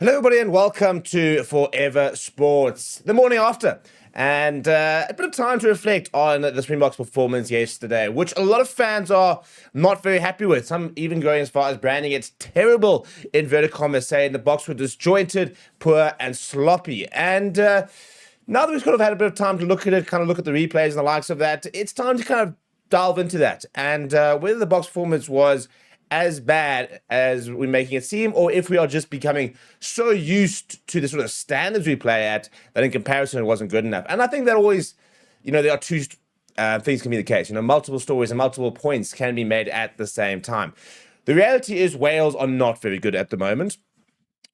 Hello, everybody, and welcome to Forever Sports, the morning after. And a bit of time to reflect on the Springboks' performance yesterday, which a lot of fans are not very happy with. Some even going as far as branding it terrible, inverted commas, saying the Boks were disjointed, poor, and sloppy. And now that we've kind of had a bit of time to look at it, kind of look at the replays and the likes of that, it's time to kind of delve into that. And whether the Boks' performance was as bad as we're making it seem, or if we are just becoming so used to the sort of standards we play at that in comparison it wasn't good enough. And I think that always, there are two things can be the case. Multiple stories and multiple points can be made at the same time. The reality is Wales are not very good at the moment.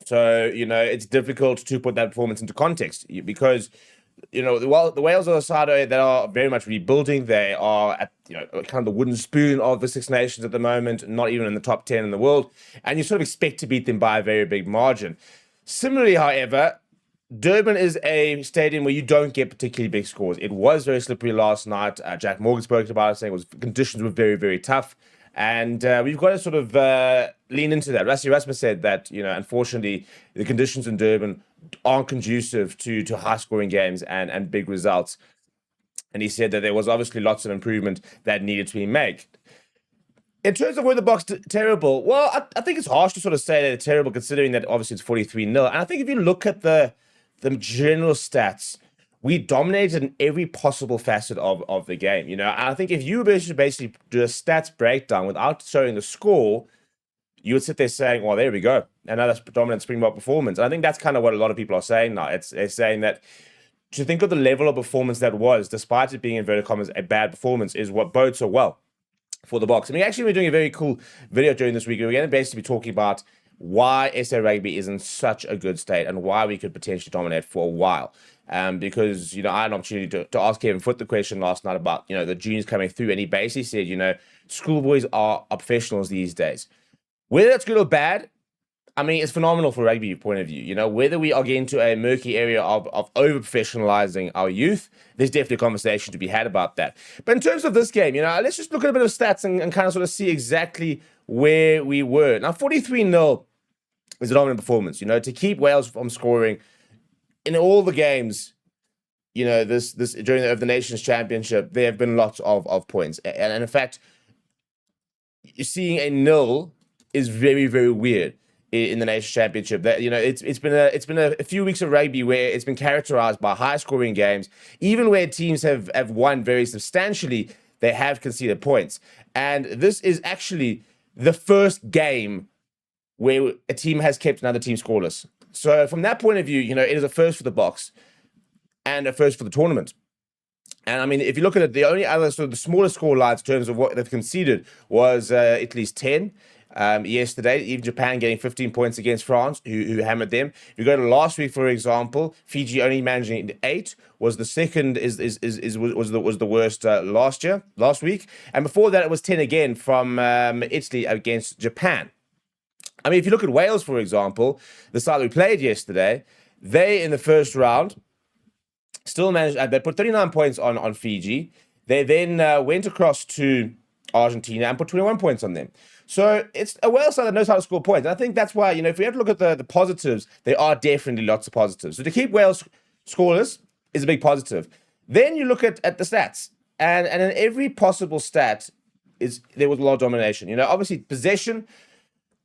So, it's difficult to put that performance into context because the Wales are a side that are very much rebuilding. They are at kind of the wooden spoon of the Six Nations at the moment, not even in the top 10 in the world, and you sort of expect to beat them by a very big margin. Similarly, however, Durban is a stadium where you don't get particularly big scores. It was very slippery last night. Jack Morgan spoke about it, saying conditions were very, very tough. And we've got to sort of lean into that. Rassie Erasmus said that, unfortunately, the conditions in Durban aren't conducive to high-scoring games and big results. And he said that there was obviously lots of improvement that needed to be made. In terms of were the Boks terrible, well, I think it's harsh to sort of say that they're terrible considering that obviously it's 43-0. And I think if you look at the general stats, we dominated in every possible facet of the game. I think if you were to basically do a stats breakdown without showing the score, you would sit there saying, well, there we go. Another dominant Springbok performance. And I think that's kind of what a lot of people are saying now. They're saying that to think of the level of performance that was, despite it being, inverted commas, a bad performance, is what bodes so well for the Boks. I mean, actually, we're doing a very cool video during this week. We're going to basically be talking about why SA Rugby is in such a good state and why we could potentially dominate for a while. Because, I had an opportunity to ask Kevin Foot the question last night about, the juniors coming through. And he basically said, schoolboys are professionals these days. Whether that's good or bad, I mean, it's phenomenal from a rugby point of view. Whether we are getting to a murky area of over-professionalizing our youth, there's definitely a conversation to be had about that. But in terms of this game, let's just look at a bit of stats and kind of sort of see exactly where we were. Now, 43-0 is a dominant performance, to keep Wales from scoring in all the games, this during the Nations Championship, there have been lots of points. And in fact, you're seeing a nil is very, very weird in the Nations Championship. That it's been a few weeks of rugby where it's been characterized by high scoring games. Even where teams have won very substantially, they have conceded points. And this is actually the first game where a team has kept another team scoreless. So from that point of view, it is a first for the Boks and a first for the tournament. And I mean, if you look at it, the only other sort of the smallest score lines in terms of what they've conceded was Italy's 10 yesterday. Even Japan getting 15 points against France, who hammered them. If you go to last week, for example, Fiji only managing 8 was the second was the worst last week, and before that it was 10 again from Italy against Japan. I mean, if you look at Wales, for example, the side we played yesterday, they in the first round still managed. They put 39 points on Fiji. They then went across to Argentina and put 21 points on them. So it's a Wales side that knows how to score points. And I think that's why, if we have to look at the positives, there are definitely lots of positives. So to keep Wales scoreless is a big positive. Then you look at the stats, and in every possible stat there was a lot of domination. Obviously possession.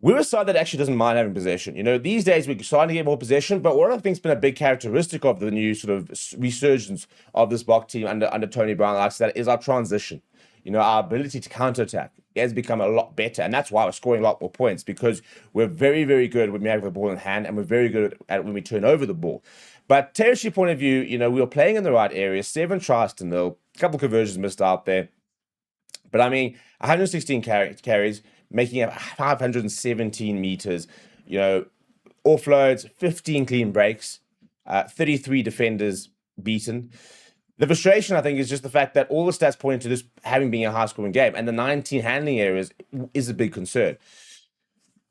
We're a side that actually doesn't mind having possession. These days we're starting to get more possession, but what I think's been a big characteristic of the new sort of resurgence of this Bok team under Tony Brown, like that, is our transition. Our ability to counterattack has become a lot better, and that's why we're scoring a lot more points, because we're very, very good when we have the ball in hand, and we're very good at it when we turn over the ball. But territory point of view, we were playing in the right area, 7 tries to 0, a couple of conversions missed out there. But I mean, 116 carries, making up 517 meters, offloads, 15 clean breaks, 33 defenders beaten. The frustration, I think, is just the fact that all the stats point to this having been a high-scoring game, and the 19 handling errors is a big concern.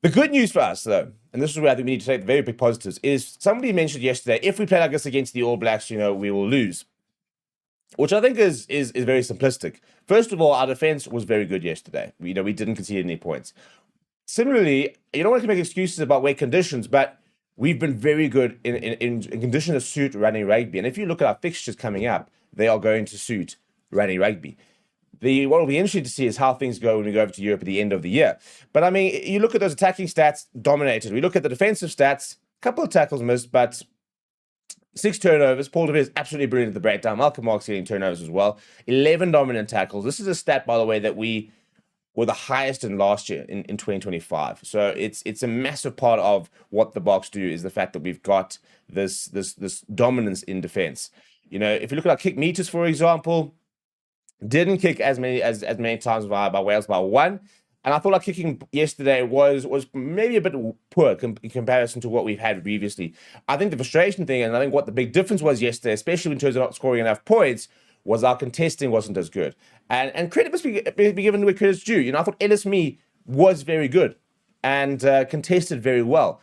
The good news for us, though, and this is where I think we need to take the very big positives, is somebody mentioned yesterday, if we play like this against the All Blacks, we will lose, which I think is very simplistic. First of all, our defense was very good yesterday. We didn't concede any points. Similarly, you don't want to make excuses about wet conditions, but we've been very good in conditions that suit running rugby. And if you look at our fixtures coming up, they are going to suit running rugby. What will be interesting to see is how things go when we go over to Europe at the end of the year. But I mean, you look at those attacking stats, dominated. We look at the defensive stats, a couple of tackles missed, but 6 turnovers. Paul DeVere is absolutely brilliant at the breakdown. Malcolm Marks getting turnovers as well. 11 dominant tackles. This is a stat, by the way, that we were the highest in last year in 2025. So it's a massive part of what the Boks do is the fact that we've got this dominance in defense. You know, if you look at our kick meters, for example, didn't kick as many times by Wales by 1. And I thought our kicking yesterday was maybe a bit poor in comparison to what we've had previously. I think the frustration thing, and I think what the big difference was yesterday, especially in terms of not scoring enough points, was our contesting wasn't as good. And credit must be given where credit's due. You know, I thought Ellis Mee was very good and contested very well.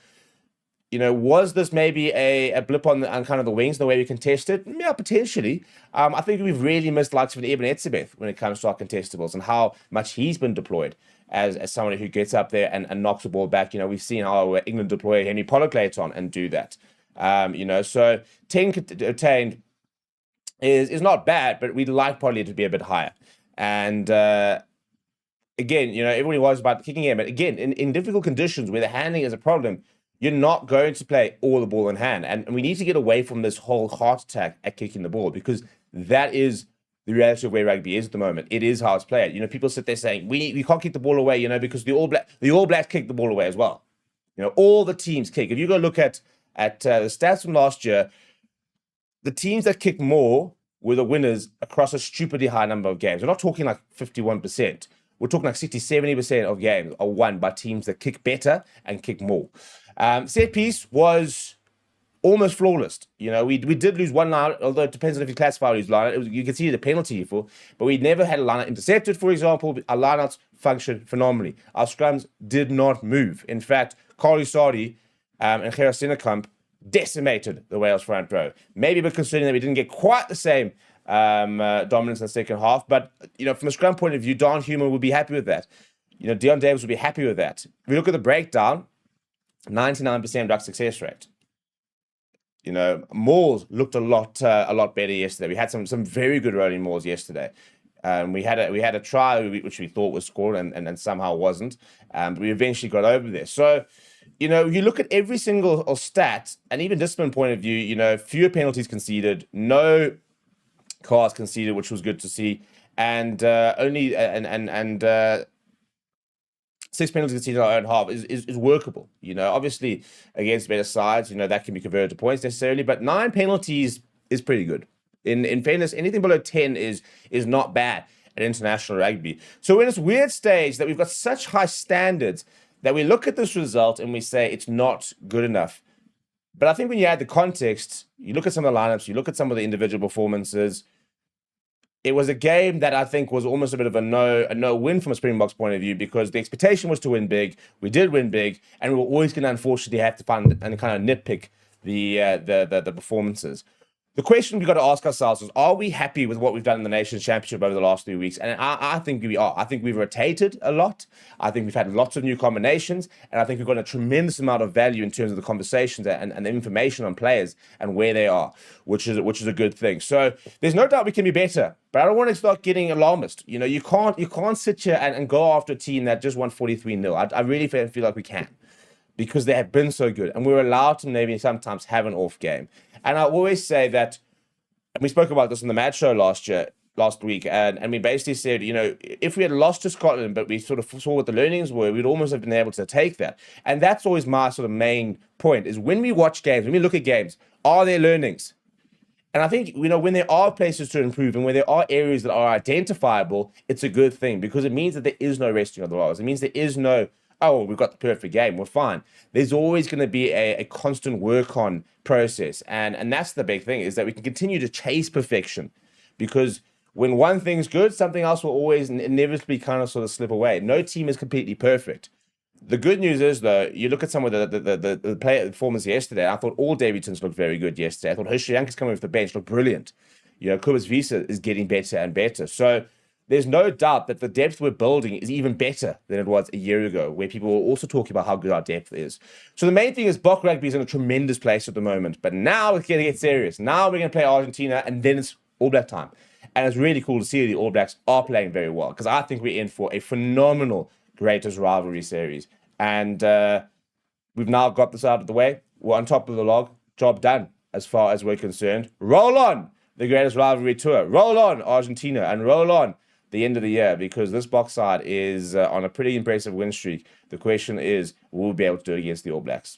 You know, was this maybe a blip on kind of the wings, the way we contested? Yeah, potentially. I think we've really missed the likes of Eben Etzebeth when it comes to our contestables and how much he's been deployed as someone who gets up there and knocks the ball back. You know, we've seen how England deploy Henry Pollock later on and do that. You know, so 10 attained is not bad, but we'd like probably to be a bit higher. And again, you know, everybody was about the kicking game. But again, in difficult conditions where the handling is a problem, you're not going to play all the ball in hand. And we need to get away from this whole heart attack at kicking the ball, because that is the reality of where rugby is at the moment. It is how it's played. You know, people sit there saying, we can't kick the ball away, you know, because the All Blacks kick the ball away as well. You know, all the teams kick. If you go look at the stats from last year, the teams that kick more were the winners across a stupidly high number of games. We're not talking like 51%. We're talking like 60, 70% of games are won by teams that kick better and kick more. Set piece was almost flawless. You know, we did lose one line, although it depends on if you classify lose line. You can see the penalty for, but we never had a line intercepted, for example. Our lineouts functioned phenomenally. Our scrums did not move. In fact, Carly Sardi and Gerard Sennekamp decimated the Wales front row. Maybe a bit concerning that we didn't get quite the same dominance in the second half, but you know, from a scrum point of view, Don Human would be happy with that. You know, Dion Davis would be happy with that. If we look at the breakdown, 99% duck success rate. You know, mauls looked a lot better yesterday. We had some very good rolling mauls yesterday. We had a try which we thought was scored and somehow wasn't. But we eventually got over there. So, you know, you look at every single stat, and even discipline point of view, you know, fewer penalties conceded, no cards conceded, which was good to see, and only 6 penalties conceded in our own half is workable. You know, obviously against better sides, you know, that can be converted to points necessarily, but 9 penalties is pretty good. In fairness, anything below 10 is not bad at international rugby. So we're in this weird stage that we've got such high standards that we look at this result and we say it's not good enough. But I think when you add the context, you look at some of the lineups, you look at some of the individual performances, it was a game that I think was almost a bit of a no win from a Springboks point of view, because the expectation was to win big. We did win big, and we were always going to unfortunately have to find and kind of nitpick the performances. The question we've got to ask ourselves is, are we happy with what we've done in the Nations Championship over the last 3 weeks? And I think we are. I think we've rotated a lot. I think we've had lots of new combinations. And I think we've got a tremendous amount of value in terms of the conversations and the information on players and where they are, which is a good thing. So there's no doubt we can be better. But I don't want to start getting alarmist. You know, you can't sit here and go after a team that just won 43-0. I really feel like we can, because they have been so good. And we're allowed to maybe sometimes have an off game. And I always say that, and we spoke about this in the Mad Show last week, and we basically said, you know, if we had lost to Scotland, but we sort of saw what the learnings were, we'd almost have been able to take that. And that's always my sort of main point, is when we watch games, when we look at games, are there learnings? And I think, you know, when there are places to improve and when there are areas that are identifiable, it's a good thing, because it means that there is no resting of the laurels. It means there is no, oh, we've got the perfect game, we're fine. There's always going to be a constant work on process. And that's the big thing, is that we can continue to chase perfection, because when one thing's good, something else will always inevitably kind of sort of slip away. No team is completely perfect. The good news is, though, you look at some of the player performance yesterday. I thought all debutants looked very good yesterday. I thought Rassie Erasmus coming off the bench looked brilliant. You know, Kobus Wiese is getting better and better. So there's no doubt that the depth we're building is even better than it was a year ago, where people were also talking about how good our depth is. So the main thing is Bok Rugby is in a tremendous place at the moment, but now it's going to get serious. Now we're going to play Argentina, and then it's All Black time. And it's really cool to see the All Blacks are playing very well, because I think we're in for a phenomenal Greatest Rivalry series. And we've now got this out of the way. We're on top of the log. Job done, as far as we're concerned. Roll on the Greatest Rivalry Tour. Roll on Argentina, and roll on the end of the year, because this Box side is on a pretty impressive win streak. The question is, will we be able to do it against the All Blacks?